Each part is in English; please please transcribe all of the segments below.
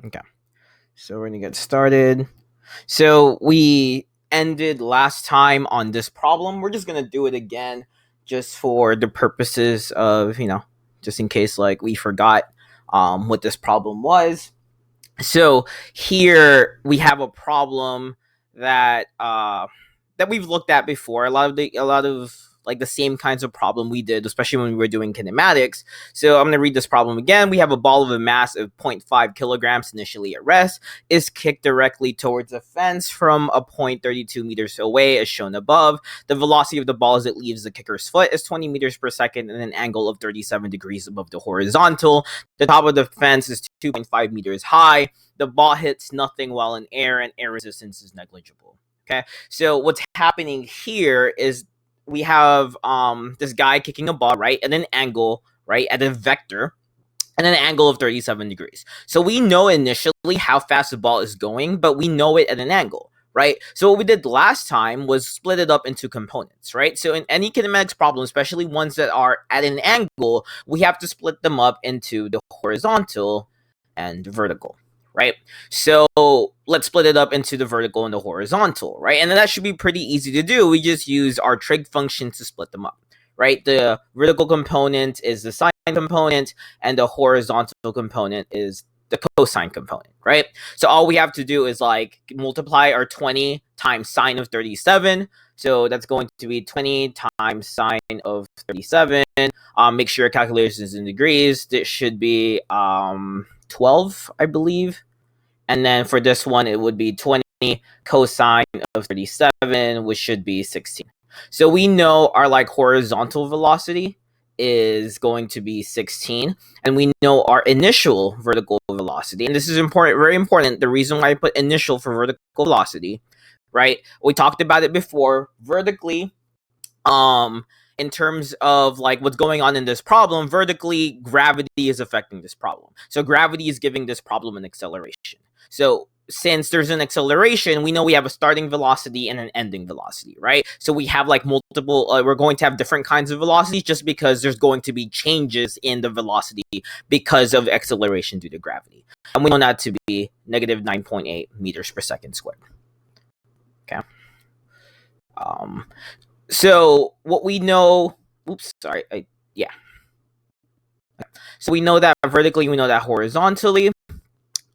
Okay, so we're gonna get started. So we ended last time on this problem. We're just gonna do it again, just for the purposes of just in case like we forgot what this problem was. So here we have a problem that that we've looked at before. A lot of like the same kinds of problem we did, especially when we were doing kinematics. So I'm going to read this problem again. We have a ball of a mass of 0.5 kilograms initially at rest, is kicked directly towards a fence from a point 32 meters away, as shown above. The velocity of the ball as it leaves the kicker's foot is 20 meters per second and an angle of 37 degrees above the horizontal. The top of the fence is 2.5 meters high. The ball hits nothing while in air, and air resistance is negligible. Okay, so what's happening here is we have this guy kicking a ball, right, at an angle, right, at a vector, and an angle of 37 degrees. So we know initially how fast the ball is going, but we know it at an angle, right? So what we did last time was split it up into components, right? So in any kinematics problem, especially ones that are at an angle, we have to split them up into the horizontal and vertical, right? So let's split it up into the vertical and the horizontal, right? And that should be pretty easy to do. We just use our trig function to split them up, right? The vertical component is the sine component, and the horizontal component is the cosine component, right? So all we have to do is like multiply our 20 times sine of 37. So that's going to be 20 times sine of 37. Make sure your calculation is in degrees. This should be 12, I believe. And then for this one, it would be 20 cosine of 37, which should be 16. So we know our like horizontal velocity is going to be 16, and we know our initial vertical velocity. And this is important, very important. The reason why I put initial for vertical velocity, right? We talked about it before. Vertically, in terms of like what's going on in this problem, vertically, gravity is affecting this problem. So gravity is giving this problem an acceleration. So since there's an acceleration, we know we have a starting velocity and an ending velocity, right? So we have like multiple, we're going to have different kinds of velocities just because there's going to be changes in the velocity because of acceleration due to gravity. And we know that to be negative 9.8 meters per second squared. Okay. So what we know, So we know that vertically, we know that horizontally.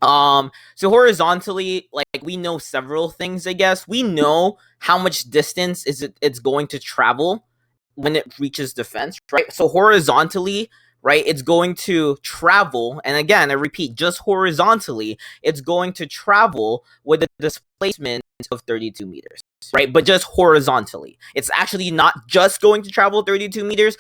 So horizontally, like we know several things, I guess. We know how much distance it's going to travel when it reaches the fence, right? So horizontally, right, it's going to travel, and again, I repeat, just horizontally, it's going to travel with a displacement of 32 meters, right? But just horizontally. It's actually not just going to travel 32 meters,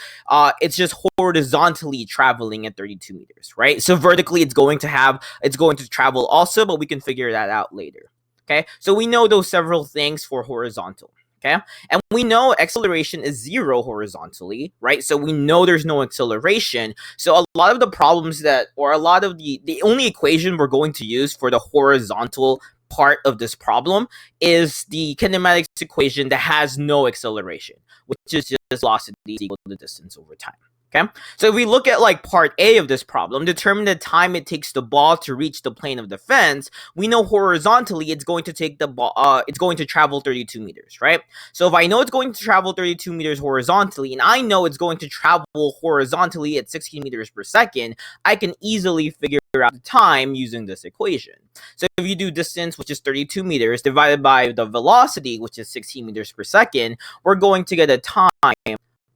it's just horizontally traveling at 32 meters, right? So vertically, it's going to travel also, but we can figure that out later, okay? So we know those several things for horizontal. Okay, and we know acceleration is 0 horizontally, right? So we know there's no acceleration. So a lot of the problems or a lot of the only equation we're going to use for the horizontal part of this problem is the kinematics equation that has no acceleration, which is just velocity equal to the distance over time. Okay, so if we look at like part A of this problem, determine the time it takes the ball to reach the plane of the fence. We know horizontally it's going to take the ball, it's going to travel 32 meters, right? So if I know it's going to travel 32 meters horizontally, and I know it's going to travel horizontally at 16 meters per second, I can easily figure out the time using this equation. So if you do distance, which is 32 meters, divided by the velocity, which is 16 meters per second, we're going to get a time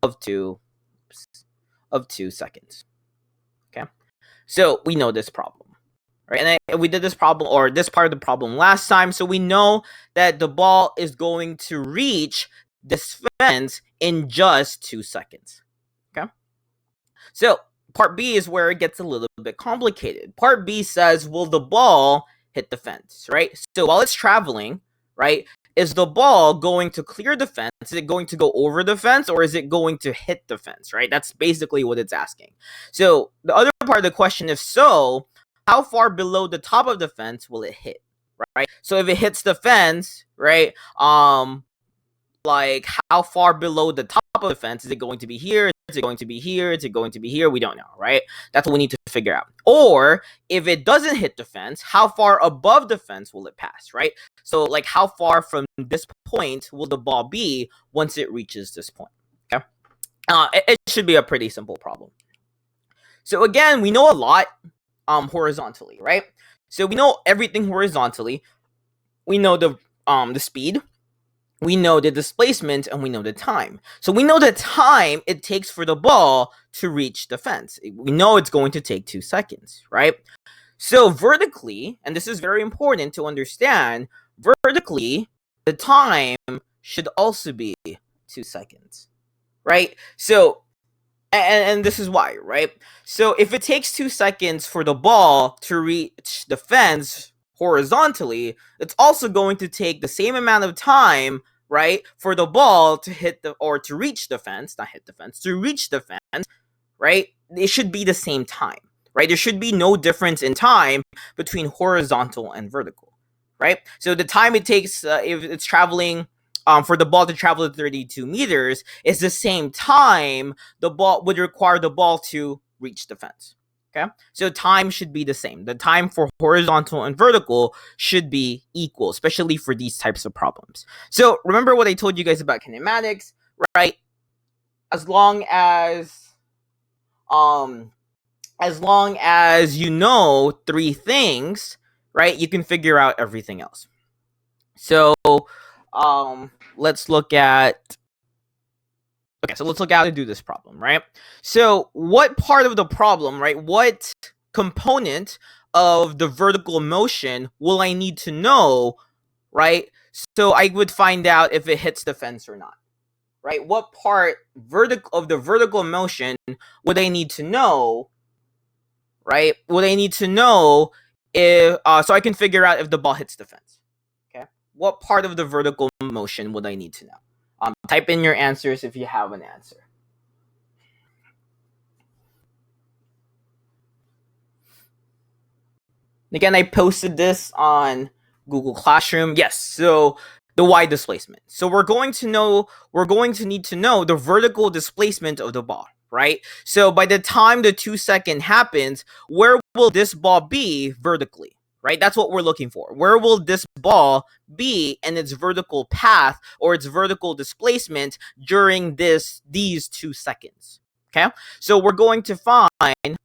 of 2 seconds. Okay, so we know this problem, right? And we did this problem, or this part of the problem last time, so we know that the ball is going to reach this fence in just 2 seconds. Okay, so part B is where it gets a little bit complicated. Part B says, will the ball hit the fence, right? So while it's traveling, right, is the ball going to clear the fence? Is it going to go over the fence, or is it going to hit the fence, right? That's basically what it's asking. So the other part of the question, if so, how far below the top of the fence will it hit, right? So if it hits the fence, right, like how far below the top of the fence is it going to be here? Is it going to be here? Is it going to be here? We don't know, right? That's what we need to figure out. Or if it doesn't hit the fence, how far above the fence will it pass, right? So like how far from this point will the ball be once it reaches this point? Okay. It should be a pretty simple problem. So again, we know a lot horizontally, right? So we know everything horizontally. We know the speed, we know the displacement, and we know the time. So we know the time it takes for the ball to reach the fence. We know it's going to take 2 seconds, right? So vertically, and this is very important to understand, vertically, the time should also be 2 seconds, right? So, and this is why, right? So if it takes 2 seconds for the ball to reach the fence horizontally, it's also going to take the same amount of time, right, for the ball to hit the, or to reach the fence, not hit the fence, to reach the fence, right? It should be the same time, right? There should be no difference in time between horizontal and vertical, right? So the time it takes, if it's traveling, for the ball to travel 32 meters, is the same time the ball would require the ball to reach the fence. Okay, so time should be the same. The time for horizontal and vertical should be equal, especially for these types of problems. So remember what I told you guys about kinematics, right? As long as you know 3 things, right, you can figure out everything else. So let's look at how to do this problem, right? So what part of the problem, right, what component of the vertical motion will I need to know, right, so I would find out if it hits the fence or not, right? What part of the vertical motion would I need to know, right? Would I need to know if so I can figure out if the ball hits the fence? Okay, what part of the vertical motion would I need to know? Type in your answers if you have an answer. Again, I posted this on Google Classroom. Yes, so the y displacement. So we're going to need to know the vertical displacement of the ball, right? So by the time the 2 second happens, where will this ball be vertically? Right? That's what we're looking for. Where will this ball be in its vertical path or its vertical displacement during these 2 seconds? Okay, so we're going to find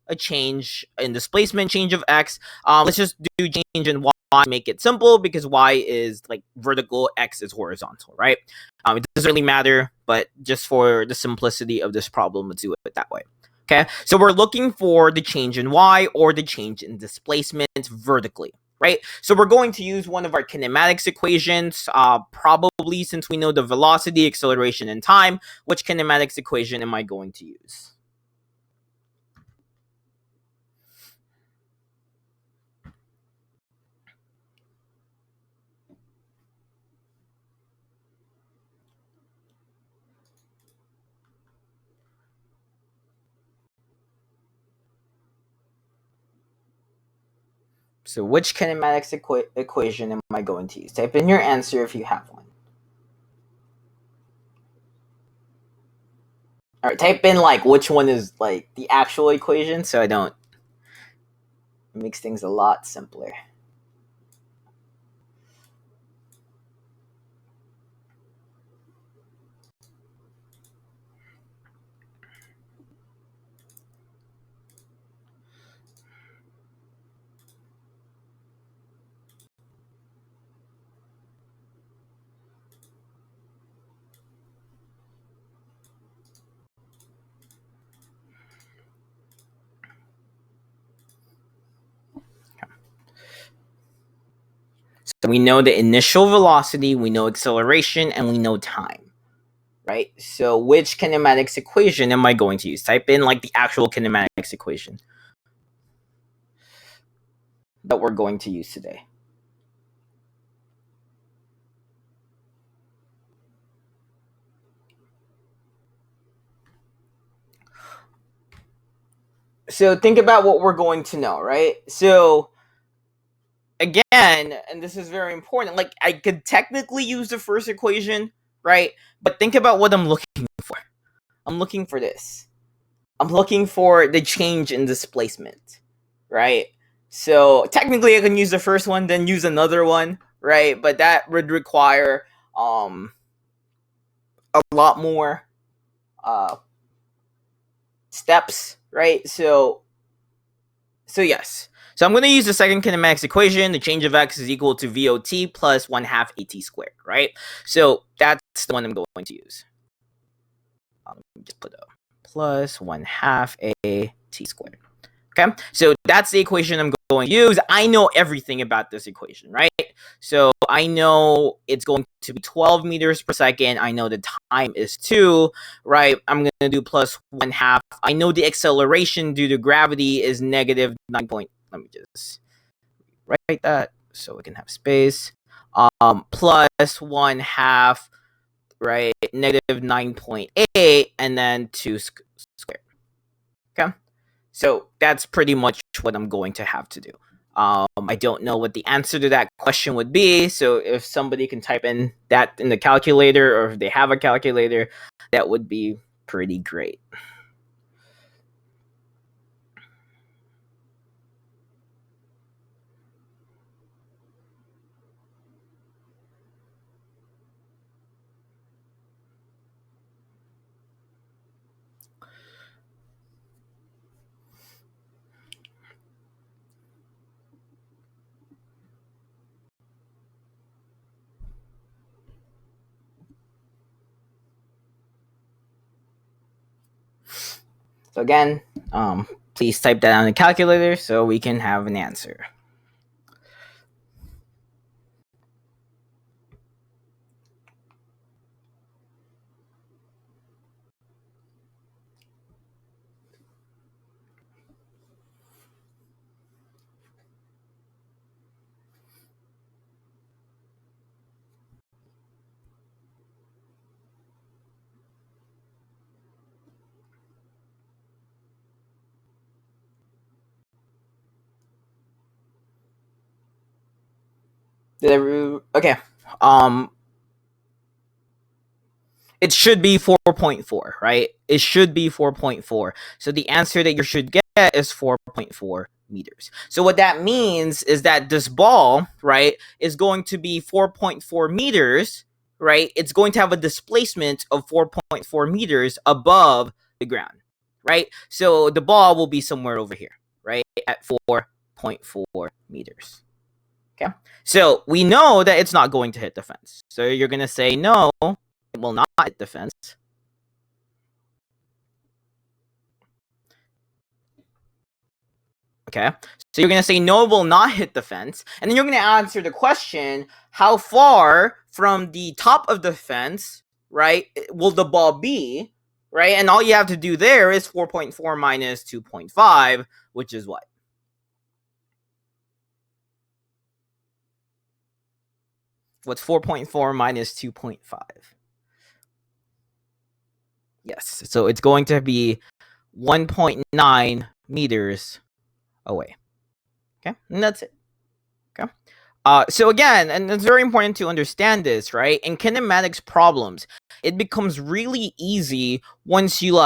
a change in displacement, change of x. Let's just do change in y, make it simple, because y is like vertical, x is horizontal, right? It doesn't really matter, but just for the simplicity of this problem, let's do it that way. Okay, so we're looking for the change in y or the change in displacement vertically, right? So we're going to use one of our kinematics equations, probably, since we know the velocity, acceleration, and time. Which kinematics equation am I going to use? So which kinematics equation am I going to use? Type in your answer if you have one. All right, type in like which one is like the actual equation, so I don't. It makes things a lot simpler. So we know the initial velocity, we know acceleration, and we know time, right? So which kinematics equation am I going to use? Type in like the actual kinematics equation that we're going to use today. So think about what we're going to know, right? So again, and this is very important, like I could technically use the first equation, right? But think about what I'm looking for. I'm looking for this. I'm looking for the change in displacement. right? So technically I can use the first one, then use another one, right? But that would require a lot more uh, steps, right? So yes. So I'm going to use the second kinematics equation. The change of x is equal to VOT plus 1/2 AT squared, right? So that's the one I'm going to use. Just put a plus 1/2 AT squared. Okay, so that's the equation I'm going to use. I know everything about this equation, right? So I know it's going to be 12 meters per second. I know the time is 2, right? I'm going to do plus 1/2. I know the acceleration due to gravity is negative 9 point. Let me just write that so we can have space. Plus 1/2, right? Negative 9.8, and then 2 squared. Okay. So that's pretty much what I'm going to have to do. I don't know what the answer to that question would be. So if somebody can type in that in the calculator, or if they have a calculator, that would be pretty great. So again, please type that on the calculator so we can have an answer. Okay. It should be 4.4, right? It should be 4.4. So the answer that you should get is 4.4 meters. So what that means is that this ball, right, is going to be 4.4 meters, right? It's going to have a displacement of 4.4 meters above the ground, right? So the ball will be somewhere over here, right, at 4.4 meters. Okay. So we know that it's not going to hit the fence. So you're going to say, no, it will not hit the fence. Okay. So you're going to say, no, it will not hit the fence. And then you're going to answer the question, how far from the top of the fence, right, will the ball be, right? And all you have to do there is 4.4 minus 2.5, which is what? What's 4.4 minus 2.5? Yes. So it's going to be 1.9 meters away. Okay. And that's it. Okay. So again, and it's very important to understand this, right? In kinematics problems, it becomes really easy once you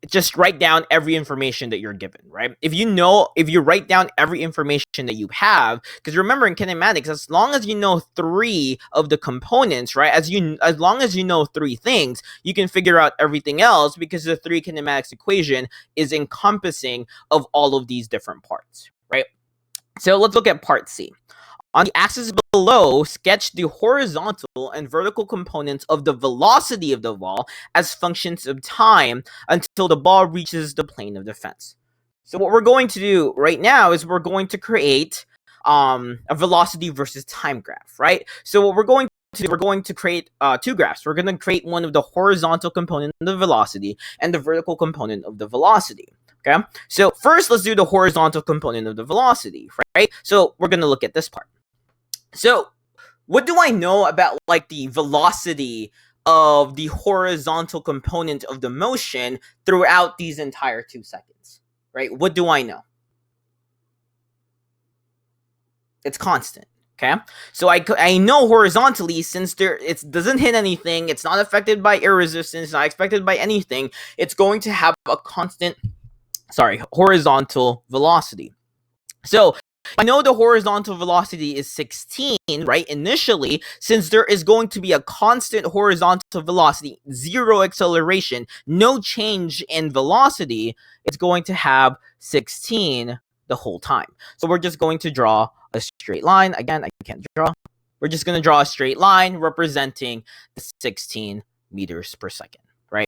just write down every information that you're given, right? If you write down every information that you have, because remember in kinematics, as long as you know 3 of the components, right? As long as you know 3 things, you can figure out everything else, because the 3 kinematics equation is encompassing of all of these different parts, right? So let's look at part C. On the axis below, sketch the horizontal and vertical components of the velocity of the ball as functions of time until the ball reaches the plane of the fence. So what we're going to do right now is we're going to create a velocity versus time graph, right? So what we're going to do, we're going to create 2 graphs. We're going to create one of the horizontal component of the velocity and the vertical component of the velocity. Okay, so first let's do the horizontal component of the velocity, right? So we're going to look at this part. So, what do I know about the velocity of the horizontal component of the motion throughout these entire 2 seconds? Right? What do I know? It's constant. Okay, so I know horizontally, since it doesn't hit anything, it's not affected by air resistance, not affected by anything, it's going to have a constant horizontal velocity. So I know the horizontal velocity is 16, right? Initially, since there is going to be a constant horizontal velocity, zero acceleration, no change in velocity, it's going to have 16 the whole time. So we're just going to draw a straight line. Again, I can't draw. We're just going to draw a straight line representing the 16 meters per second, right?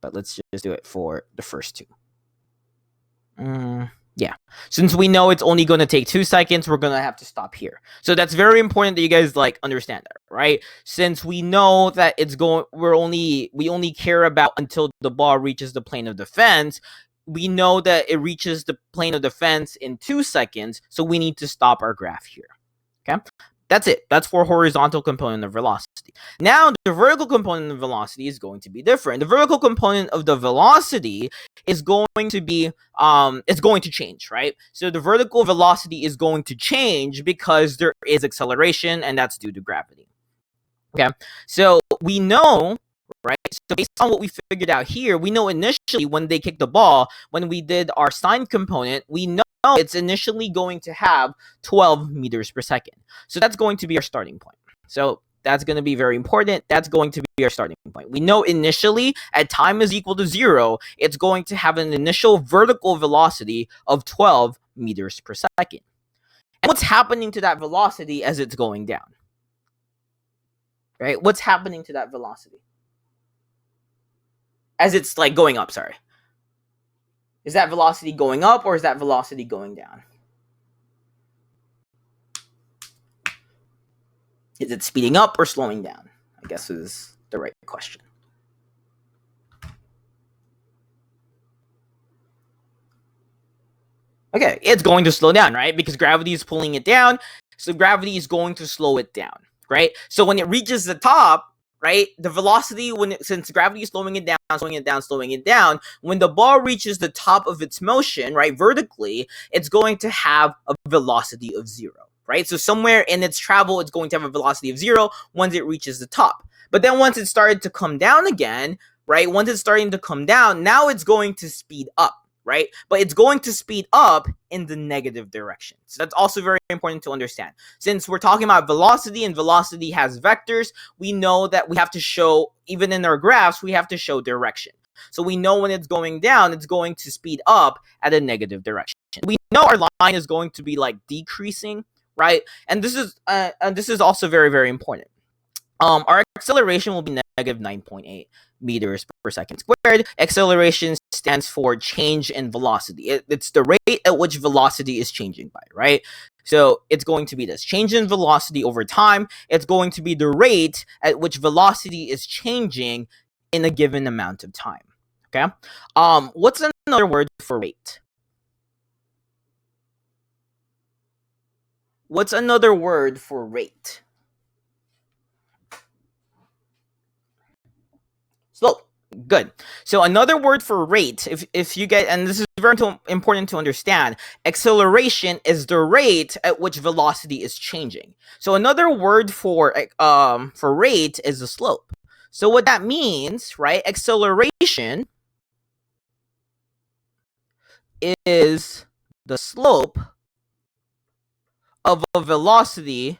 But let's just do it for the first two. Yeah. Since we know it's only going to take 2 seconds, we're going to have to stop here. So that's very important that you guys understand that, right? Since we know that we only care about until the ball reaches the plane of defense. We know that it reaches the plane of defense in 2 seconds, so we need to stop our graph here. Okay? That's it. That's for horizontal component of velocity. Now, the vertical component of velocity is going to be different. The vertical component of the velocity is going to be, it's going to change, right? So the vertical velocity is going to change because there is acceleration, and that's due to gravity. Okay, so we know, right? So based on what we figured out here, we know initially when they kicked the ball, when we did our sine component, we know it's initially going to have 12 meters per second. So that's going to be our starting point. So that's going to be very important. That's going to be our starting point. We know initially at time is equal to 0, it's going to have an initial vertical velocity of 12 meters per second. And what's happening to that velocity as it's going down? Right? What's happening to that velocity? As it's going up, sorry. Is that velocity going up or is that velocity going down? Is it speeding up or slowing down? I guess is the right question. Okay, it's going to slow down, right? Because gravity is pulling it down, so gravity is going to slow it down, right? So when it reaches the top, right, the velocity, since gravity is slowing it down, when the ball reaches the top of its motion, right, vertically, it's going to have a velocity of 0, right? So somewhere in its travel, it's going to have a velocity of 0 once it reaches the top. But then once it started to come down again, right, once it's starting to come down, now it's going to speed up. Right? But it's going to speed up in the negative direction. So that's also very important to understand. Since we're talking about velocity and velocity has vectors, we know that we have to show, even in our graphs, we have to show direction. So we know when it's going down, it's going to speed up at a negative direction. We know our line is going to be decreasing, right? And this is also very, very important. Our acceleration will be negative 9.8 meters per second squared. Acceleration stands for change in velocity. It's the rate at which velocity is changing by, right? So it's going to be this change in velocity over time. It's going to be the rate at which velocity is changing in a given amount of time. Okay. What's another word for rate? What's another word for rate? Slope. Good. So another word for rate, if you get, and this is very important to understand, acceleration is the rate at which velocity is changing. So another word for rate is the slope. So what that means, right? Acceleration is the slope of a velocity,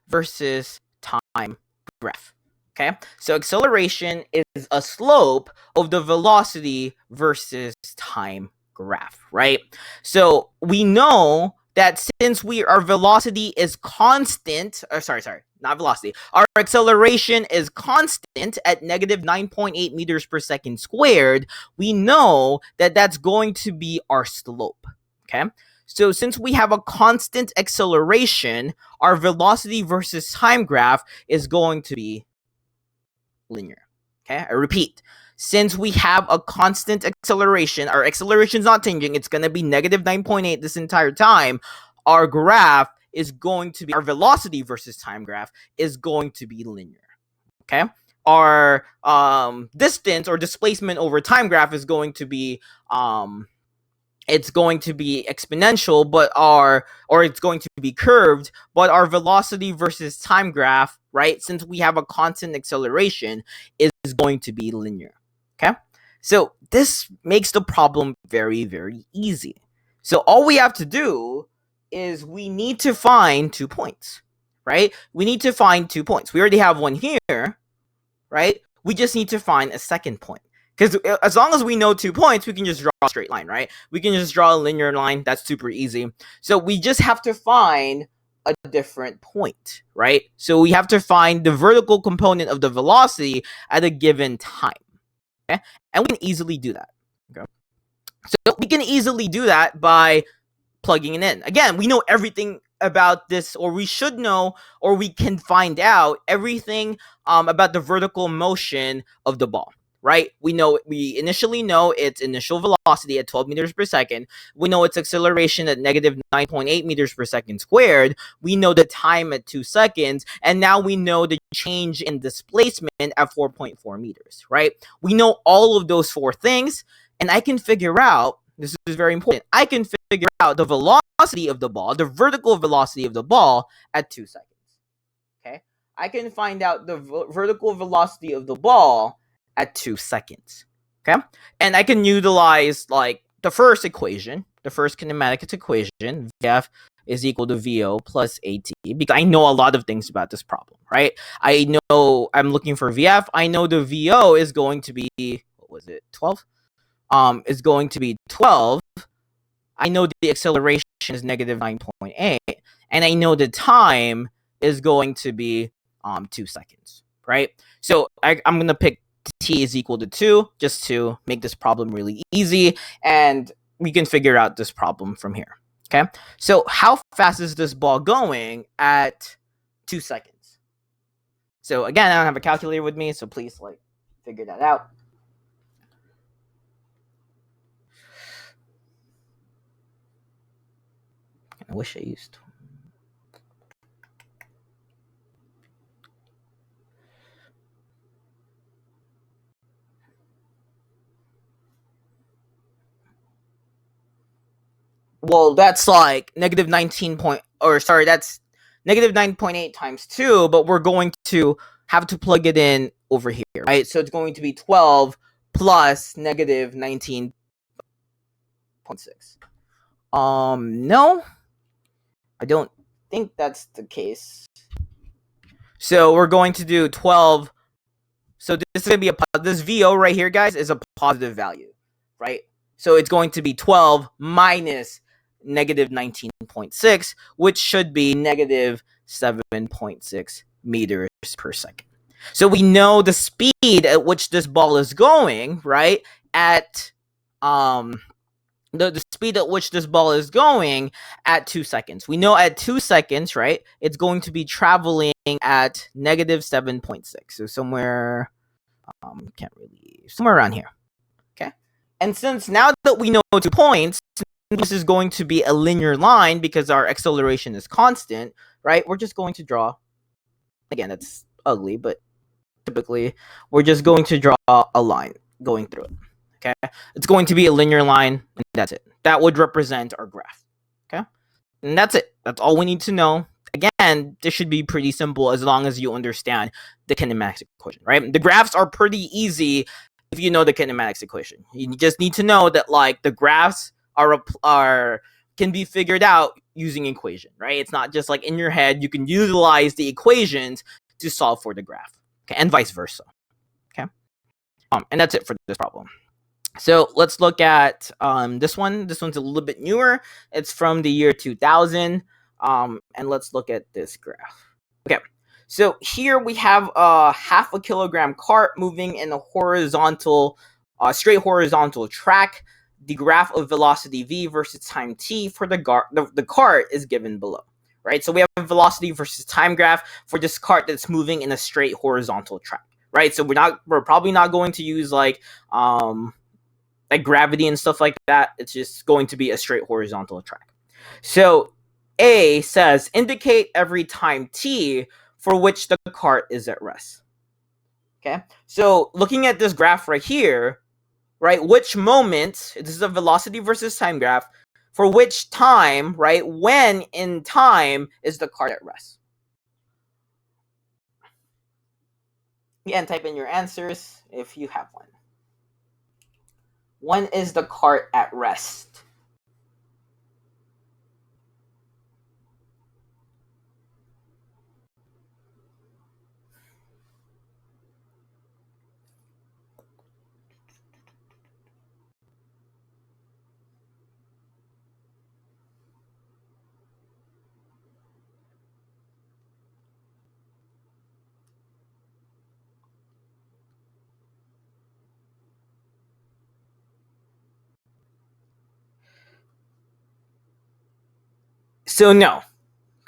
versus time graph. Okay, so acceleration is a slope of the velocity versus time graph, right? So we know that since our velocity is constant, not velocity, our acceleration is constant at negative 9.8 meters per second squared, we know that that's going to be our slope, okay? So since we have a constant acceleration, our velocity versus time graph is going to be linear. Okay, I repeat. Since we have a constant acceleration, our acceleration is not changing. It's going to be negative 9.8 this entire time. Our graph is going to be, our velocity versus time graph is going to be linear. Okay, our distance or displacement over time graph is going to be it's going to be exponential, or it's going to be curved, but our velocity versus time graph, right, since we have a constant acceleration, is is going to be linear. Okay? So this makes the problem very, very easy. So all we have to do is we need to find 2 points, right? We need to find 2 points. We already have one here, right? We just need to find a second point. Because as long as we know 2 points, we can just draw a straight line, right? We can just draw a linear line. That's super easy. So we just have to find a different point, right? So we have to find the vertical component of the velocity at a given time. Okay? And we can easily do that. Okay? So we can easily do that by plugging it in. Again, we know everything about this, or we should know, or we can find out everything about the vertical motion of the ball, right? We initially know its initial velocity at 12 meters per second. We know its acceleration at negative 9.8 meters per second squared. We know the time at 2 seconds, and now we know the change in displacement at 4.4 meters, right? We know all of those 4 things, and I can figure out, this is very important, I can figure out the velocity of the ball, the vertical velocity of the ball at 2 seconds. Okay? I can find out the vertical velocity of the ball at 2 seconds. Okay? And I can utilize like the first equation, the first kinematics equation, VF is equal to VO plus AT, because I know a lot of things about this problem, right? I know I'm looking for VF. I know the VO is going to be, what was it, 12? Is going to be 12. I know the acceleration is negative 9.8, and I know the time is going to be 2 seconds, right? So I'm going to pick t is equal to 2 just to make this problem really easy, and we can figure out this problem from here, okay? So how fast is this ball going at 2 seconds? So again, I don't have a calculator with me, so please figure that out. I wish I used. Well, that's like negative 19 point, or sorry, that's negative 9.8 times 2, but we're going to have to plug it in over here, right? So it's going to be 12 plus negative 19.6. No, I don't think that's the case. So we're going to do 12. So this is going to be this VO right here, guys, is a positive value, right? So it's going to be 12 minus negative 19.6, which should be negative 7.6 meters per second. So we know the speed at which this ball is going, right? At the speed at which this ball is going at 2 seconds. We know at 2 seconds, right, it's going to be traveling at negative 7.6. So somewhere somewhere around here. Okay. And since now that we know 2 points, this is going to be a linear line because our acceleration is constant, right? We're just going to draw, again, it's ugly, but typically we're just going to draw a line going through it. Okay. It's going to be a linear line, and that's it. That would represent our graph. Okay. And that's it. That's all we need to know. Again, this should be pretty simple as long as you understand the kinematics equation, right? The graphs are pretty easy if you know the kinematics equation. You just need to know that the graphs are can be figured out using equation, right? It's not just in your head. You can utilize the equations to solve for the graph, okay, and vice versa. Okay, and that's it for this problem. So let's look at this one. This one's a little bit newer. It's from the year 2000. And let's look at this graph. Okay, so here we have a half a kilogram cart moving in a horizontal, straight horizontal track. The graph of velocity v versus time t for the cart is given below, right? So we have a velocity versus time graph for this cart that's moving in a straight horizontal track, right? So we're probably not going to use gravity and stuff like that. It's just going to be a straight horizontal track. So A says indicate every time t for which the cart is at rest. Okay, so looking at this graph right here, right, which moment, this is a velocity versus time graph, for which time, right, when in time is the cart at rest? Yeah, and type in your answers if you have one. When is the cart at rest? So no.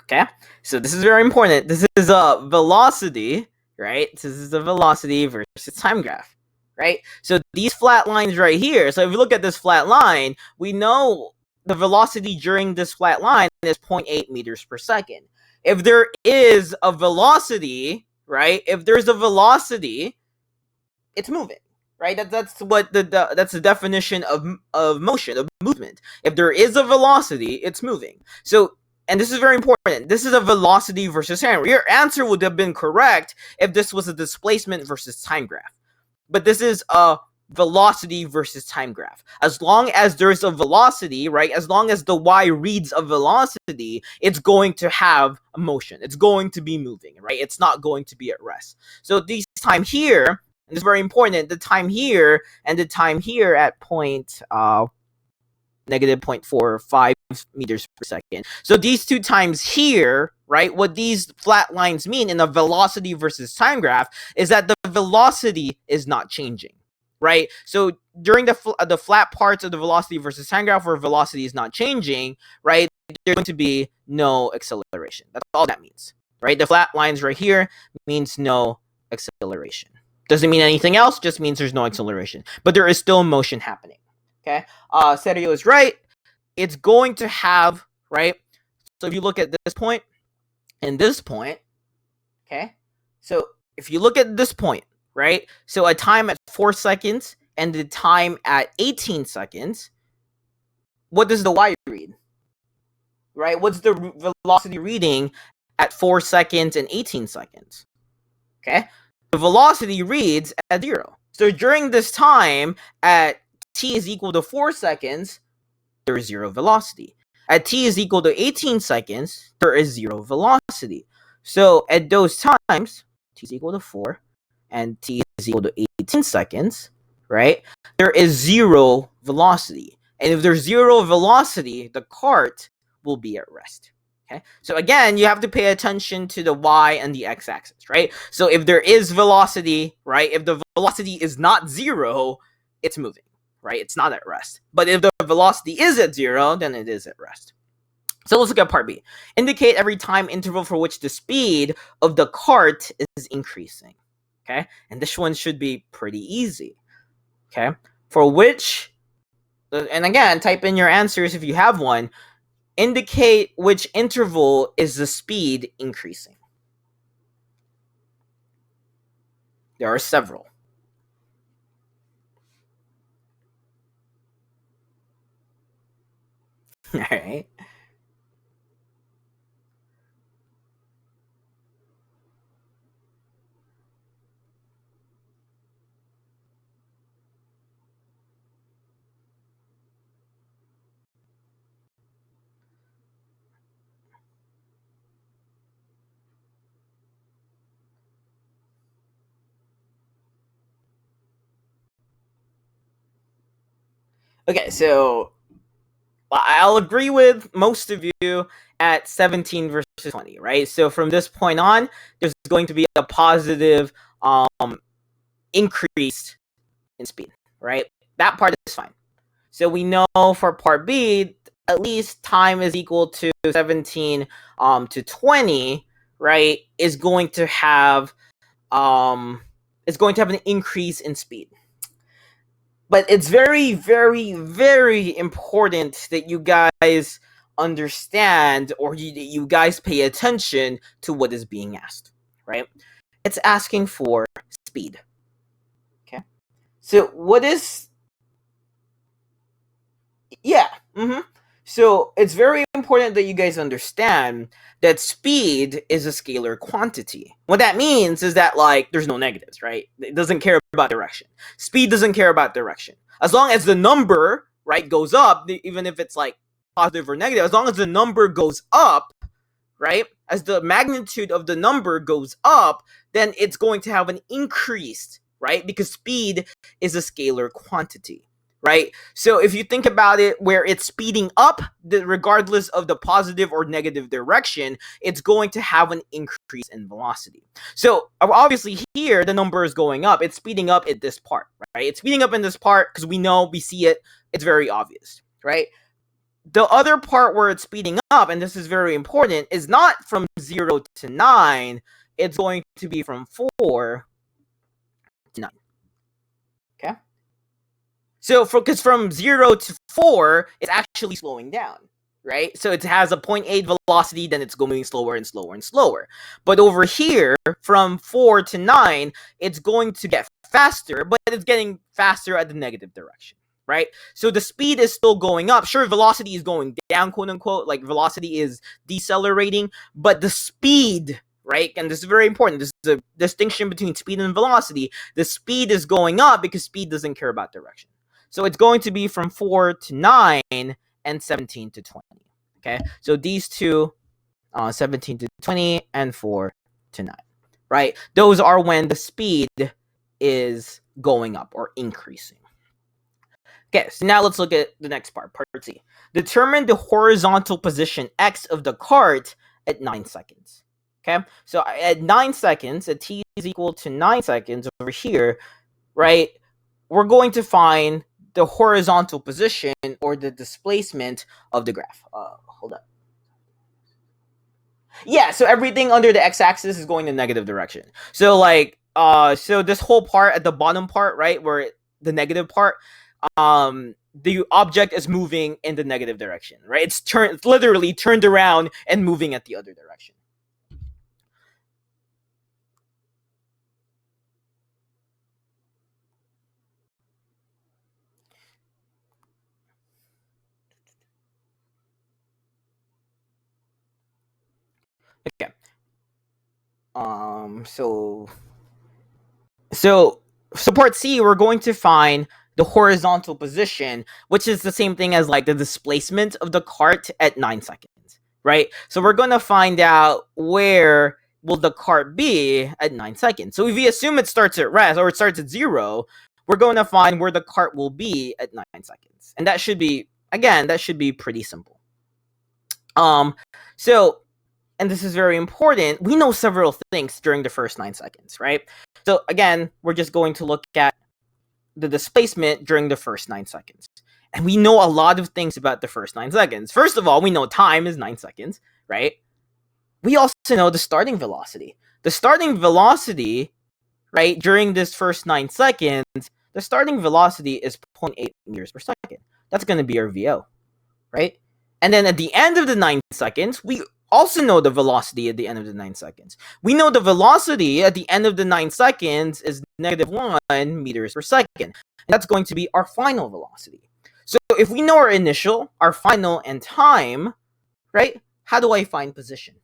Okay. So this is very important. This is a velocity, right? This is a velocity versus time graph, right? So these flat lines right here. So if you look at this flat line, we know the velocity during this flat line is 0.8 meters per second. If there is a velocity, right? If there's a velocity, it's moving, right? That's what that's the definition of motion, of movement. If there is a velocity, it's moving. So, and this is very important. This is a velocity versus time. Your answer would have been correct if this was a displacement versus time graph, but this is a velocity versus time graph. As long as there's a velocity, right? As long as the y reads a velocity, it's going to have a motion. It's going to be moving, right? It's not going to be at rest. So this time here, and this is very important, the time here and the time here at negative 0.45 meters per second. So these two times here, right, what these flat lines mean in a velocity versus time graph is that the velocity is not changing, right? So during the flat parts of the velocity versus time graph where velocity is not changing, right, there's going to be no acceleration. That's all that means, right? The flat lines right here means no acceleration. Doesn't mean anything else, just means there's no acceleration. But there is still motion happening. Okay? Sergio is right. It's going to have, right? So if you look at this point and this point, okay? So if you look at this point, right? So a time at 4 seconds and the time at 18 seconds, what does the y read? Right? What's the velocity reading at 4 seconds and 18 seconds? Okay? The velocity reads at 0. So during this time at t is equal to 4 seconds, there is 0 velocity. At t is equal to 18 seconds, there is 0 velocity. So at those times, t is equal to 4 and t is equal to 18 seconds, right? There is 0 velocity. And if there's 0 velocity, the cart will be at rest. Okay? So again, you have to pay attention to the y and the x-axis, right? So if there is velocity, right? If the velocity is not 0, it's moving, right? It's not at rest. But if the velocity is at 0, then it is at rest. So let's look at part B. Indicate every time interval for which the speed of the cart is increasing. Okay? And this one should be pretty easy. Okay? For which, and again, type in your answers if you have one. Indicate which interval is the speed increasing. There are several. All right. Okay, so I'll agree with most of you at 17 versus 20, right? So from this point on, there's going to be a positive increase in speed, right? That part is fine. So we know for part B, at least time is equal to 17 to 20, right? Is going to have an increase in speed. But it's very, very, very important that you guys understand or you guys pay attention to what is being asked, right? It's asking for speed. Okay. So what is, yeah. So it's very important important that you guys understand that speed is a scalar quantity. What that means is that, like, there's no negatives, right? It doesn't care about direction. Speed doesn't care about direction. As long as the number, right, goes up, even if it's like positive or negative, as long as the number goes up, right, as the magnitude of the number goes up, then it's going to have an increase, right? Because speed is a scalar quantity, right? So if you think about it, where it's speeding up, regardless of the positive or negative direction, it's going to have an increase in velocity. So obviously here, the number is going up. It's speeding up at this part, right? It's speeding up in this part because we see it. It's very obvious, right? The other part where it's speeding up, and this is very important, is not from 0 to 9. It's going to be from 4 to 9. Okay? So, because from 0 to 4, it's actually slowing down, right? So it has a 0.8 velocity, then it's going slower and slower and slower. But over here, from 4 to 9, it's going to get faster, but it's getting faster at the negative direction. Right? So the speed is still going up. Sure, velocity is going down, quote unquote, like velocity is decelerating, but the speed, right? And this is very important. This is a distinction between speed and velocity. The speed is going up because speed doesn't care about direction. So it's going to be from 4 to 9 and 17 to 20. Okay? So these two, 17 to 20 and 4 to 9. Right? Those are when the speed is going up or increasing. Okay, so now let's look at the next part, part C. Determine the horizontal position x of the cart at 9 seconds. Okay, so at 9 seconds, at t is equal to 9 seconds over here, right, we're going to find the horizontal position or the displacement of the graph. Hold up. Yeah, so everything under the x-axis is going in the negative direction. So like, so this whole part at the bottom part, right, where the negative part, the object is moving in the negative direction, right? It's literally turned around and moving at the other direction. Okay. So part C, we're going to find the horizontal position, which is the same thing as like the displacement of the cart at 9 seconds, right? So we're going to find out where will the cart be at 9 seconds. So if we assume it starts at rest or it starts at 0, we're going to find where the cart will be at 9 seconds. And that should be, again, that should be pretty simple. So, and this is very important, we know several things during the first 9 seconds, right? So again, we're just going to look at the displacement during the first 9 seconds. And we know a lot of things about the first 9 seconds. First of all, we know time is 9 seconds, right? We also know the starting velocity. The starting velocity, right, during this first 9 seconds, the starting velocity is 0.8 meters per second. That's going to be our VO, right? And then at the end of the 9 seconds, we also know the velocity at the end of the 9 seconds. We know the velocity at the end of the 9 seconds is -1 meters per second. And that's going to be our final velocity. So if we know our initial, our final, and time, right, how do I find position?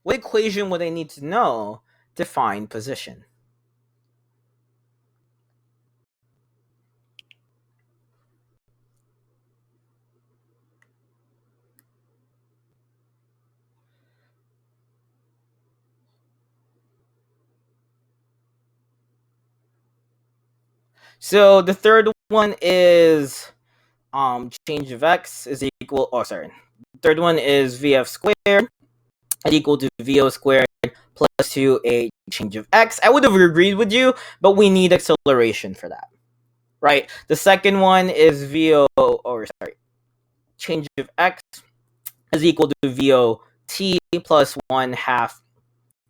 What equation would I need to know to find position? So the third one is change of x is equal, third one is vf squared equal to vo squared plus 2a change of x. I would have agreed with you, but we need acceleration for that, right? The second one is change of x is equal to VO t plus 1/2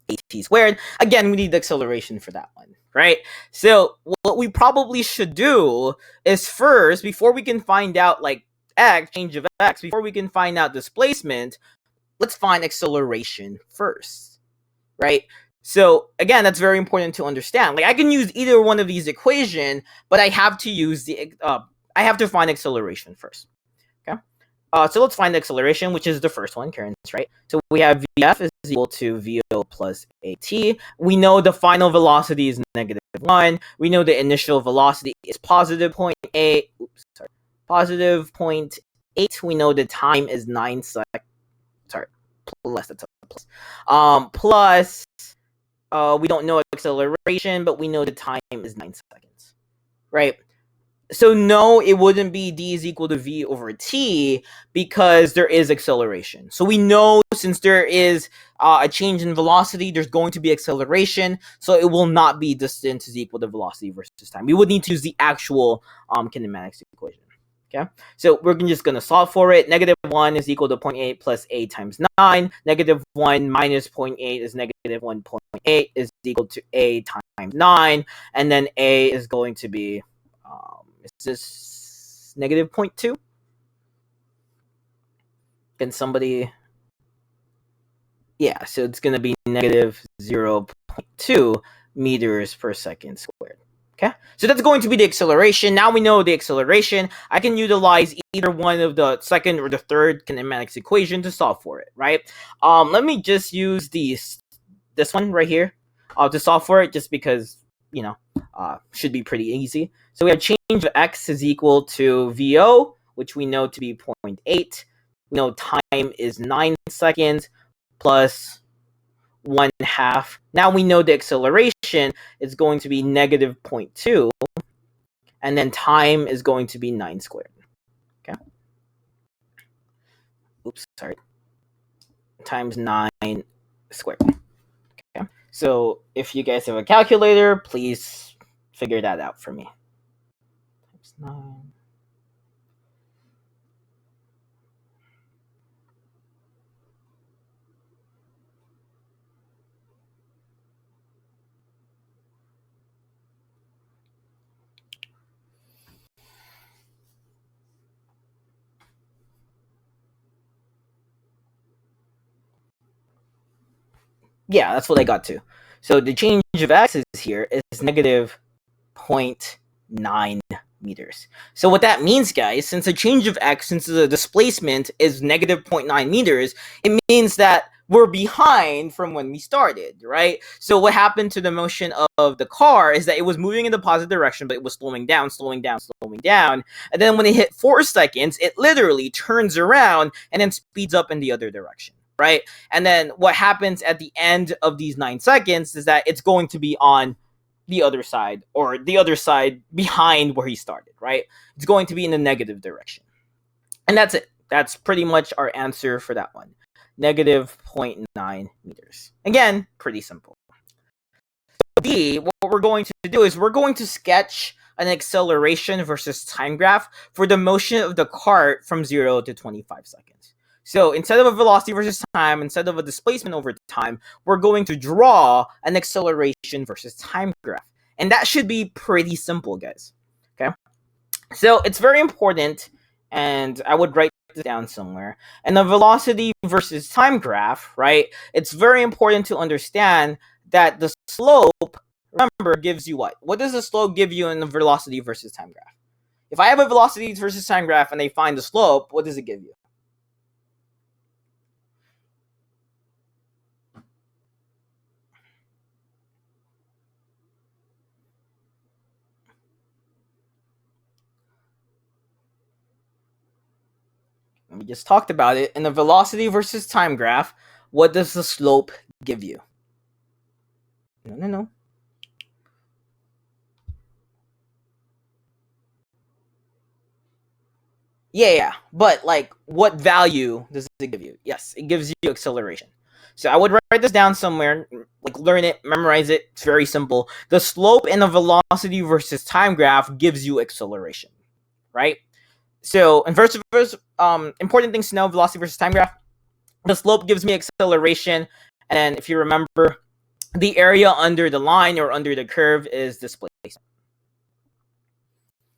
at squared. Again, we need acceleration for that one, right? So what we probably should do is first, before we can find out like x, change of x, before we can find out displacement, let's find acceleration first, right? So again, that's very important to understand. Like I can use either one of these equation, but I have to use the I have to find acceleration first. Okay. So let's find the acceleration, which is the first one, Karen's right. So we have Vf is equal to Vo plus At. We know the final velocity is -1. We know the initial velocity is positive 0.8. Oops, sorry. Positive 0.8. We know the time is 9 seconds. Sorry, plus that's a plus. Plus, we don't know acceleration, but we know the time is 9 seconds, right? So no, it wouldn't be d is equal to v over t because there is acceleration. So we know since there is a change in velocity, there's going to be acceleration. So it will not be distance is equal to velocity versus time. We would need to use the actual kinematics equation. Okay, so we're just going to solve for it. -1 is equal to 0.8 plus a times 9. -1 minus 0.8 is -1.8 is equal to a times 9. And then a is going to be is this -0.2? Can somebody? Yeah, so it's going to be -0.2 meters per second squared. Okay, so that's going to be the acceleration. Now we know the acceleration. I can utilize either one of the second or the third kinematics equation to solve for it, right? Let me just use this one right here to solve for it, just because should be pretty easy. So we have change of x is equal to VO, which we know to be 0.8. We know time is 9 seconds plus 1/2. Now we know the acceleration is going to be -0.2, and then time is going to be 9 squared. Okay. Oops, sorry. Times 9 squared. Okay. So if you guys have a calculator, please figure that out for me. Times 9. Yeah, that's what I got to. So the change of x is here is -0.9 meters. So what that means, guys, since the change of x, since the displacement is -0.9 meters, it means that we're behind from when we started, right? So what happened to the motion of the car is that it was moving in the positive direction, but it was slowing down, slowing down, slowing down. And then when it hit 4 seconds, it literally turns around and then speeds up in the other direction, right? And then what happens at the end of these 9 seconds is that it's going to be on the other side, or the other side behind where he started, right? It's going to be in the negative direction. And that's it. That's pretty much our answer for that one. -0.9 meters. Again, pretty simple. B, what we're going to do is we're going to sketch an acceleration versus time graph for the motion of the cart from 0 to 25 seconds. So instead of a velocity versus time, instead of a displacement over time, we're going to draw an acceleration versus time graph. And that should be pretty simple, guys. Okay? So it's very important, and I would write this down somewhere. And the velocity versus time graph, right? It's very important to understand that the slope, remember, gives you what? What does the slope give you in the velocity versus time graph? If I have a velocity versus time graph and I find the slope, what does it give you? We just talked about it. In the velocity versus time graph, what does the slope give you? No. Yeah. But like, what value does it give you? Yes, it gives you acceleration. So I would write this down somewhere, like learn it, memorize it. It's very simple. The slope in a velocity versus time graph gives you acceleration, right? So in versus important things to know: velocity versus time graph. The slope gives me acceleration, and if you remember, the area under the line or under the curve is displacement.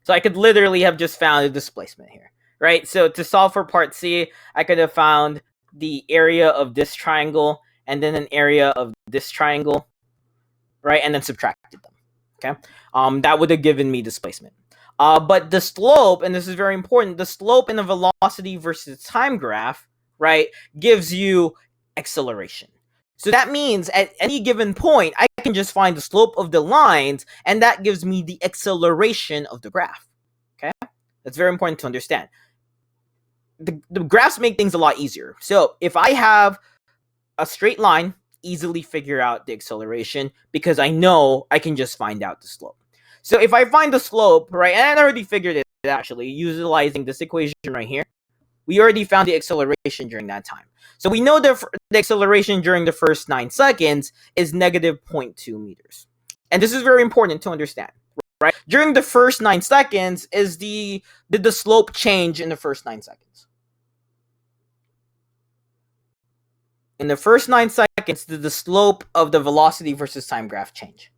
So I could literally have just found a displacement here, right? So to solve for part C, I could have found the area of this triangle and then an area of this triangle, right? And then subtracted them, okay? That would have given me displacement. But the slope, and this is very important, the slope in the velocity versus time graph, right, gives you acceleration. So that means at any given point, I can just find the slope of the lines, and that gives me the acceleration of the graph. Okay? That's very important to understand. The graphs make things a lot easier. So if I have a straight line, easily figure out the acceleration because I know I can just find out the slope. So if I find the slope, right, and I already figured it actually, utilizing this equation right here, we already found the acceleration during that time. So we know the acceleration during the first 9 seconds is negative 0.2 meters. And this is very important to understand, right? During the first 9 seconds, did the slope change in the first 9 seconds? In the first 9 seconds, did the slope of the velocity versus time graph change?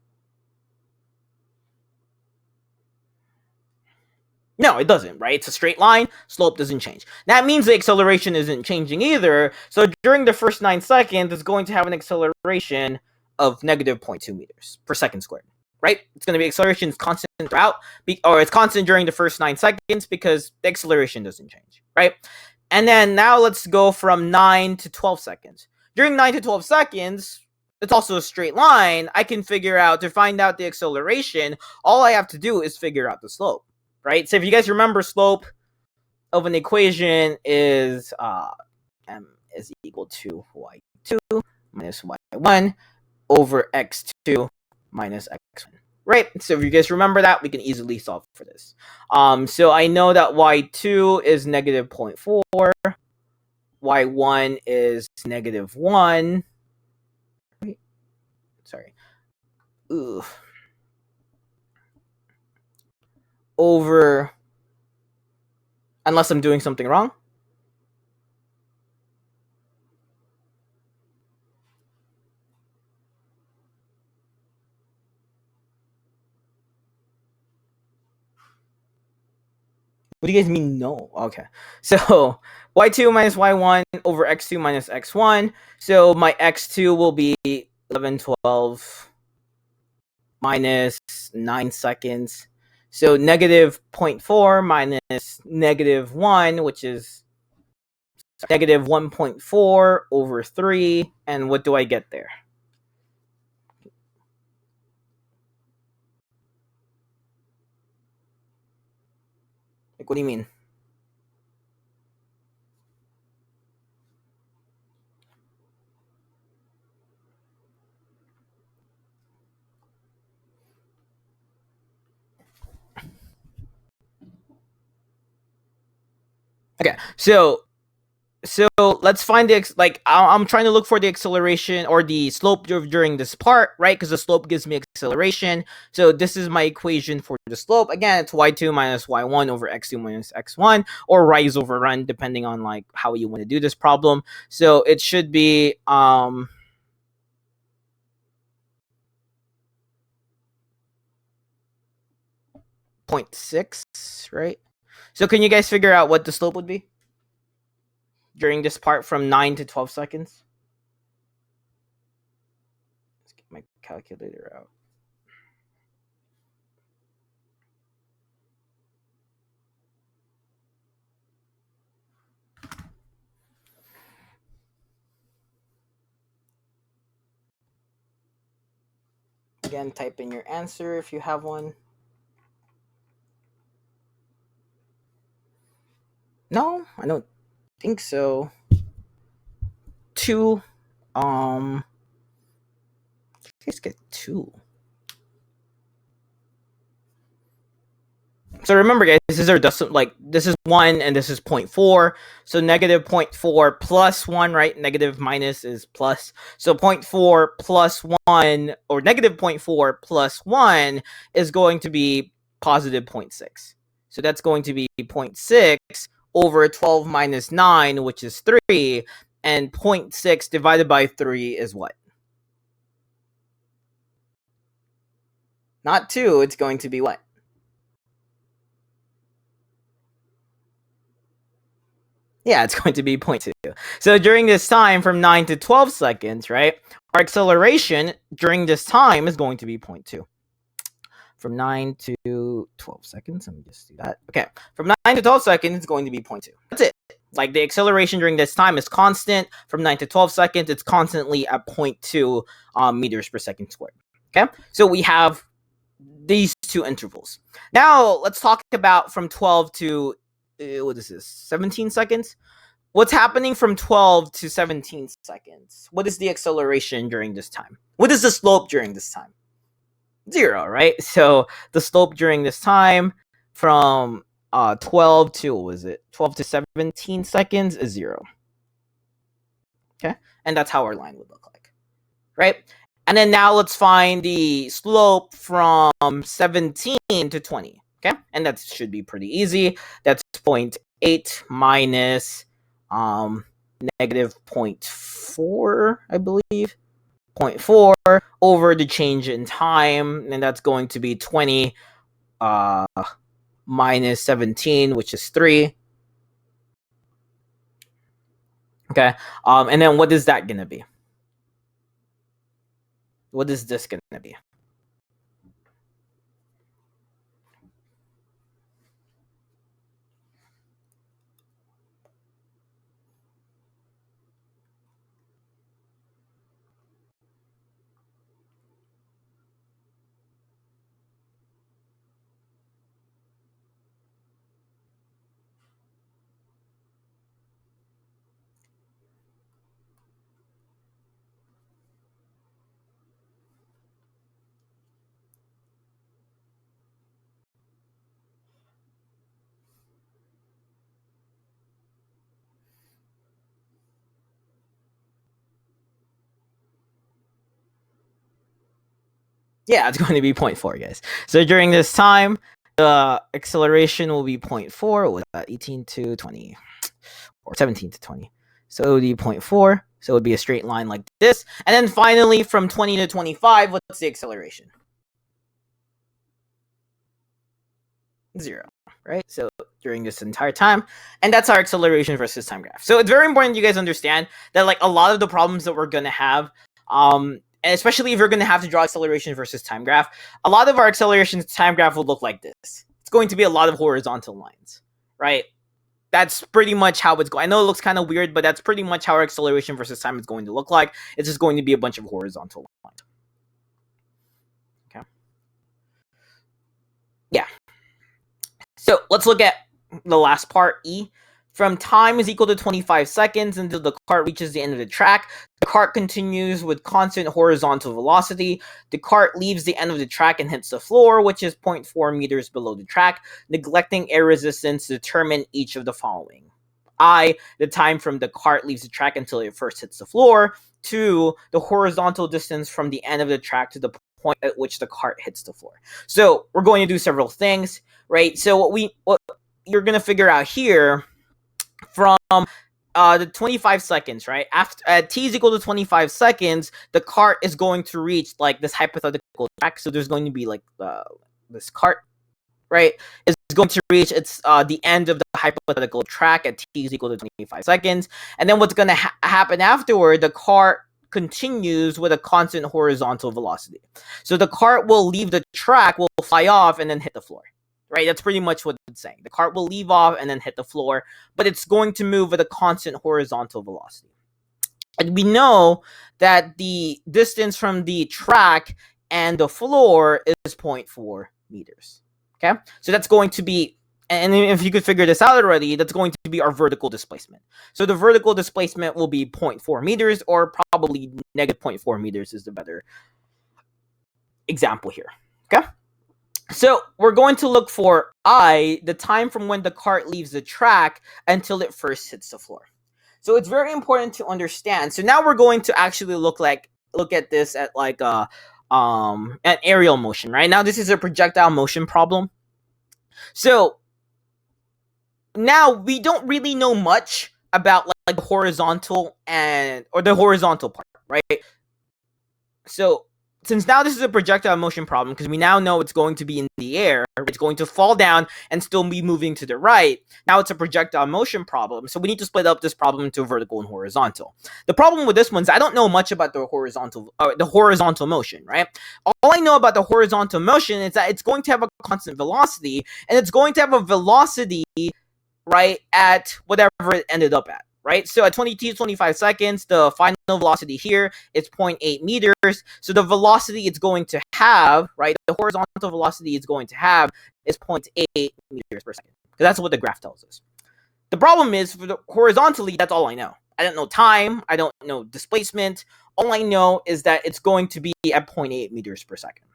No, it doesn't, right? It's a straight line, slope doesn't change. That means the acceleration isn't changing either. So during the first 9 seconds, it's going to have an acceleration of negative 0.2 meters per second squared, right? It's going to be acceleration is constant throughout, or it's constant during the first 9 seconds because the acceleration doesn't change, right? And then now let's go from 9 to 12 seconds. During 9 to 12 seconds, it's also a straight line. I can figure out, to find out the acceleration, all I have to do is figure out the slope. Right? So if you guys remember, slope of an equation is m is equal to y2 minus y1 over x2 minus x1. Right? So if you guys remember that, we can easily solve for this. So I know that y2 is negative 0.4, y1 is negative 1. Right? Sorry. Ooh. Over, unless I'm doing something wrong. What do you guys mean no? Okay. So y2 minus y1 over x2 minus x1. So my x2 will be 11, 12 minus 9 seconds. So negative 0.4 minus negative 1, which is negative 1.4 over 3. And what do I get there? Like, what do you mean? Okay, so let's find the like I'm trying to look for the acceleration or the slope during this part, right? Because the slope gives me acceleration. So this is my equation for the slope. Again, it's y2 minus y1 over x2 minus x1, or rise over run, depending on like how you want to do this problem. So it should be 0.6, right? So can you guys figure out what the slope would be during this part from 9 to 12 seconds? Let's get my calculator out. Again, type in your answer if you have one. No, I don't think so. 2. Let's get 2. So remember, guys, this is our decimal. Like this is 1 and this is 0.4. So negative 0.4 plus 1, right? Negative minus is plus. So 0.4 plus 1, or negative 0.4 plus 1 is going to be positive 0.6. So that's going to be 0.6 over 12 minus 9, which is 3. And 0.6 divided by 3 is what? Not 2. It's going to be what? Yeah, it's going to be 0.2. So during this time from 9 to 12 seconds, right, our acceleration during this time is going to be 0.2. from 9 to 12 seconds. Let me just do that. Okay, from 9 to 12 seconds, it's going to be 0.2. That's it. Like the acceleration during this time is constant. From 9 to 12 seconds, it's constantly at 0.2 meters per second squared. Okay, so we have these two intervals. Now let's talk about from 12 to what is this? 17 seconds. What's happening from 12 to 17 seconds? What is the acceleration during this time? What is the slope during this time? 0, right? So the slope during this time from 12 to, what was it? 12 to 17 seconds is 0. Okay? And that's how our line would look like, right? And then now let's find the slope from 17 to 20. Okay? And that should be pretty easy. That's 0.8 minus negative 0.4, I believe. 0.4 over the change in time, and that's going to be 20 minus 17, which is 3. Okay. And then what is that going to be? What is this going to be? Yeah, it's going to be 0.4, guys. So during this time, the acceleration will be 0.4 with 18 to 20 or 17 to 20. So it would be 0.4. So it would be a straight line like this. And then finally, from 20 to 25, what's the acceleration? 0, right? So during this entire time, and that's our acceleration versus time graph. So it's very important you guys understand that like a lot of the problems that we're going to have, and especially if you're going to have to draw acceleration versus time graph, a lot of our acceleration time graph will look like this. It's going to be a lot of horizontal lines, right? That's pretty much how it's going. I know it looks kind of weird, but that's pretty much how our acceleration versus time is going to look like. It's just going to be a bunch of horizontal lines. Okay. Yeah. So let's look at the last part, E. From time is equal to 25 seconds until the cart reaches the end of the track. The cart continues with constant horizontal velocity. The cart leaves the end of the track and hits the floor, which is 0.4 meters below the track. Neglecting air resistance, determine each of the following. I, the time from the cart leaves the track until it first hits the floor. 2, the horizontal distance from the end of the track to the point at which the cart hits the floor. So we're going to do several things, right? So what you're going to figure out here from the 25 seconds, right? After t is equal to 25 seconds, the cart is going to reach like this hypothetical track. So there's going to be like this cart, right? Is going to reach its the end of the hypothetical track at t is equal to 25 seconds. And then what's going to happen afterward, the cart continues with a constant horizontal velocity. So the cart will leave the track, will fly off, and then hit the floor. Right, that's pretty much what it's saying. The cart will leave off and then hit the floor, but it's going to move with a constant horizontal velocity. And we know that the distance from the track and the floor is 0.4 meters. Okay, so that's going to be, and if you could figure this out already, that's going to be our vertical displacement. So the vertical displacement will be 0.4 meters, or probably negative 0.4 meters is the better example here. Okay. So we're going to look for I, the time from when the cart leaves the track until it first hits the floor. So it's very important to understand. So now we're going to actually look at this at like an aerial motion, right? Now this is a projectile motion problem. So now we don't really know much about like the horizontal or the horizontal part, right? So since now this is a projectile motion problem, because we now know it's going to be in the air, it's going to fall down and still be moving to the right. Now it's a projectile motion problem, so we need to split up this problem into vertical and horizontal. The problem with this one is I don't know much about the horizontal motion, right? All I know about the horizontal motion is that it's going to have a constant velocity, and it's going to have a velocity, right, at whatever it ended up at. Right, so at 25 seconds, the final velocity here is 0.8 meters. So the velocity it's going to have, right, the horizontal velocity it's going to have is 0.8 meters per second. Because that's what the graph tells us. The problem is, for the horizontally, that's all I know. I don't know time. I don't know displacement. All I know is that it's going to be at 0.8 meters per second.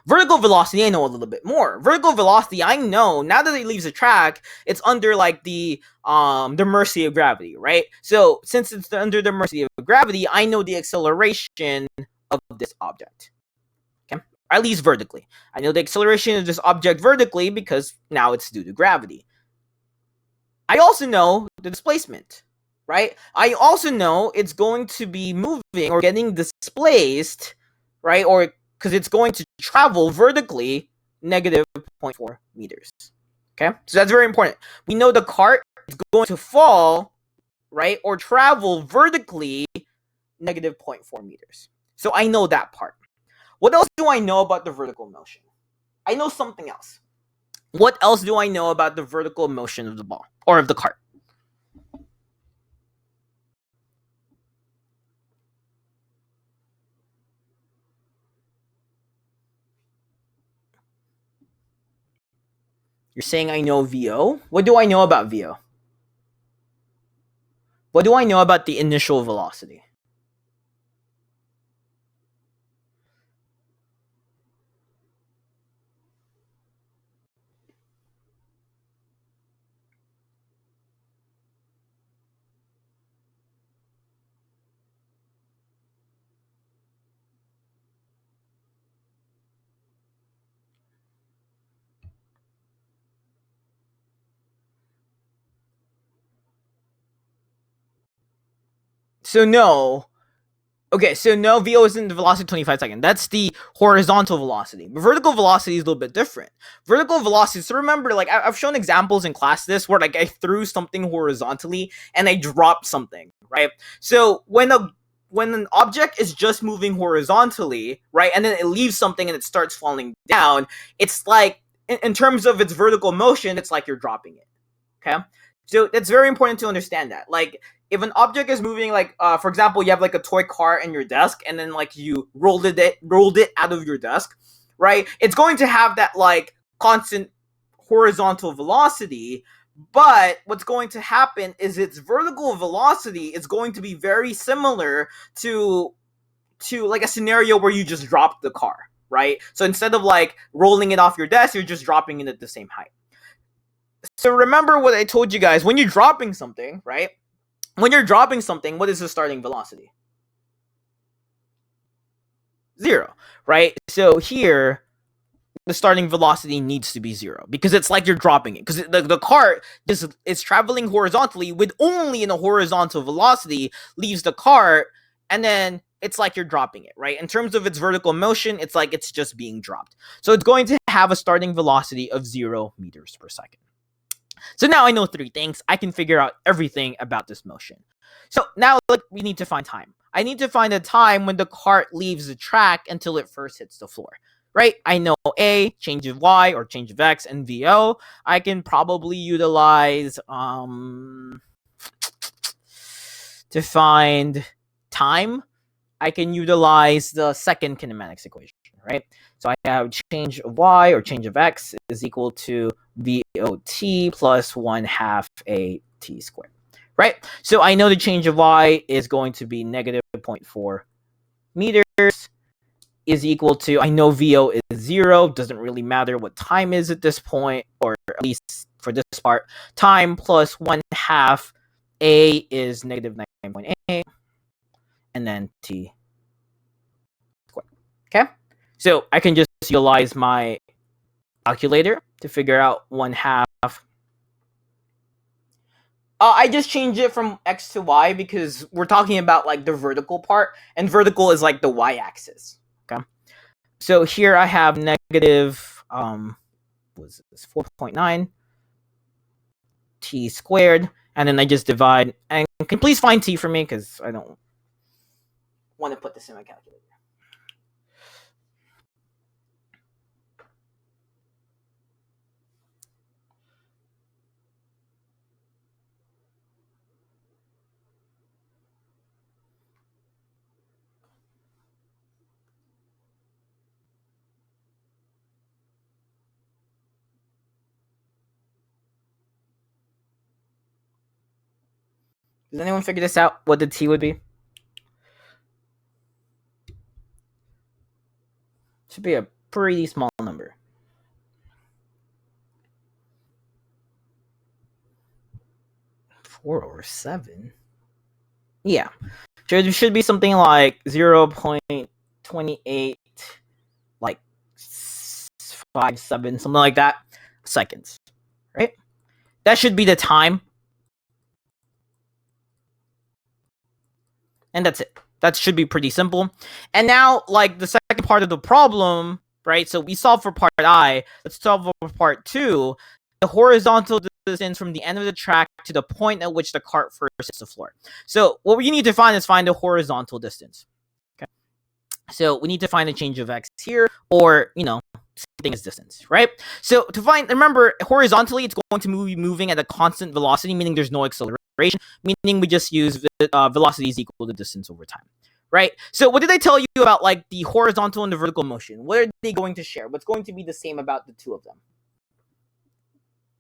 Vertical velocity, I know a little bit more. Vertical velocity, I know now that it leaves the track, it's under like the mercy of gravity, right? So since it's under the mercy of gravity, I know the acceleration of this object. Okay, or at least vertically. I know the acceleration of this object vertically because now it's due to gravity. I also know the displacement, right? I also know it's going to be moving or getting displaced, right? Or because it's going to travel vertically negative 0.4 meters. Okay, so that's very important. We know the cart is going to fall, right, or travel vertically negative 0.4 meters. So I know that part. What else do I know about the vertical motion? I know something else. What else do I know about the vertical motion of the ball or of the cart? You're saying I know VO? What do I know about VO? What do I know about the initial velocity? So no. Okay, so no, VO isn't the velocity 25 seconds. That's the horizontal velocity. But vertical velocity is a little bit different. Vertical velocity, so remember, like, I've shown examples in class this where, like, I threw something horizontally and I dropped something, right? So when an object is just moving horizontally, right, and then it leaves something and it starts falling down, it's like, in terms of its vertical motion, it's like you're dropping it, okay? So it's very important to understand that. Like, if an object is moving, like, for example, you have like a toy car in your desk, and then like you rolled it out of your desk, right? It's going to have that like constant horizontal velocity, but what's going to happen is its vertical velocity is going to be very similar to like a scenario where you just dropped the car, right? So instead of like rolling it off your desk, you're just dropping it at the same height. So remember what I told you guys, when you're dropping something, right? When you're dropping something, what is the starting velocity? 0, right? So here, the starting velocity needs to be 0 because it's like you're dropping it. Because the cart is traveling horizontally with only in a horizontal velocity, leaves the cart, and then it's like you're dropping it, right? In terms of its vertical motion, it's like it's just being dropped. So it's going to have a starting velocity of 0 meters per second. So now I know 3 things. I can figure out everything about this motion. So now we need to find time. I need to find a time when the cart leaves the track until it first hits the floor. Right? I know A, change of Y or change of X, and VO. I can probably utilize to find time. I can utilize the second kinematics equation, right? So I have change of Y or change of X is equal to VOT plus 1/2 AT squared, right? So I know the change of Y is going to be negative 0.4 meters is equal to, I know VO is 0, doesn't really matter what time is at this point, or at least for this part, time plus 1/2 A is negative 9.8, and then T squared. Okay, so I can just utilize my calculator to figure out 1/2. I just change it from X to Y because we're talking about like the vertical part, and vertical is like the Y axis. Okay, So here I have negative was this 4.9 t squared, and then I just divide. And can you please find t for me, because I don't want to put this in my calculator. Does anyone figure this out? What the t would be? Should be a pretty small number. 4/7. Yeah, should be something like 0.28, like 57, something like that, seconds. Right? That should be the time. And that's it. That should be pretty simple. And now, like, the second part of the problem, right? So we solved for part I. Let's solve for part 2. The horizontal distance from the end of the track to the point at which the cart first hits the floor. So what we need to find is the horizontal distance. Okay. So we need to find a change of x here, or, thing is distance, right? So to find, remember, horizontally, it's going to be moving at a constant velocity, meaning there's no acceleration, meaning we just use velocity is equal to distance over time, right? So what did I tell you about, like, the horizontal and the vertical motion? What are they going to share? What's going to be the same about the two of them?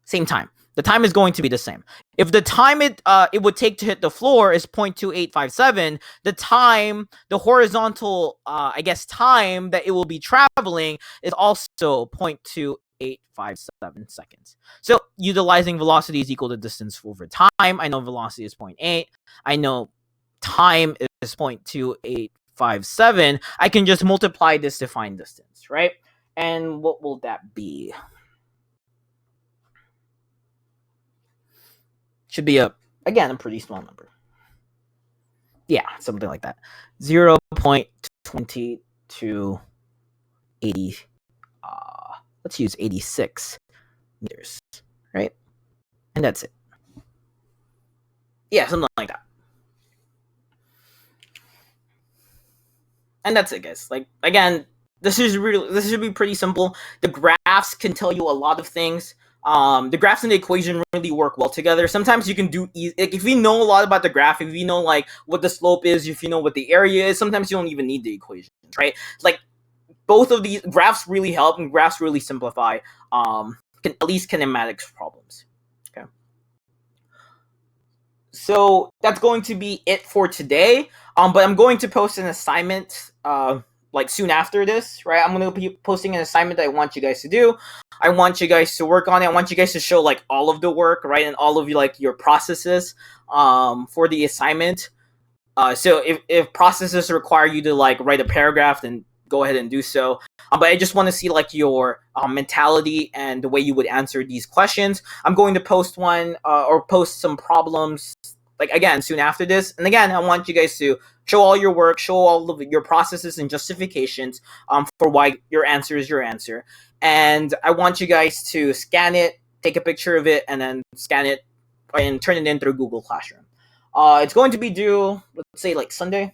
Same time. The time is going to be the same. If the time it would take to hit the floor is 0.2857, the horizontal, time that it will be traveling is also 0.2857 seconds. So utilizing velocity is equal to distance over time. I know velocity is 0.8. I know time is 0.2857. I can just multiply this to find distance, right? And what will that be? Should be a pretty small number. Yeah, something like that. 0.2280. Let's use 86 meters, right? And that's it. Yeah, something like that. And that's it, guys. Like, again, this should be pretty simple. The graphs can tell you a lot of things. The graphs and the equation really work well together. Sometimes you can do like, if you know a lot about the graph, if you know, like, what the slope is, if you know what the area is, sometimes you don't even need the equations, right? Like, both of these graphs really help, and graphs really simplify at least kinematics problems. Okay. So that's going to be it for today. But I'm going to post an assignment like soon after this, right? I'm going to be posting an assignment that I want you guys to do. I want you guys to work on it. I want you guys to show, like, all of the work, right, and all of your processes for the assignment. So if processes require you to, like, write a paragraph, then go ahead and do so. But I just want to see, like, your mentality and the way you would answer these questions. I'm going to post one or post some problems, like, again, soon after this. And again, I want you guys to show all your work, show all of your processes and justifications for why your answer is your answer. And I want you guys to scan it, take a picture of it, and then scan it and turn it in through Google Classroom. It's going to be due, let's say, like, Sunday.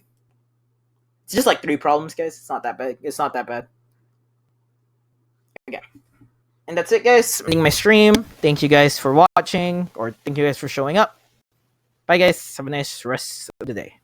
It's just like 3 problems, guys. It's not that bad. Okay. And that's it, guys. I'm ending my stream. Thank you guys for watching, or thank you guys for showing up. Bye, guys. Have a nice rest of the day.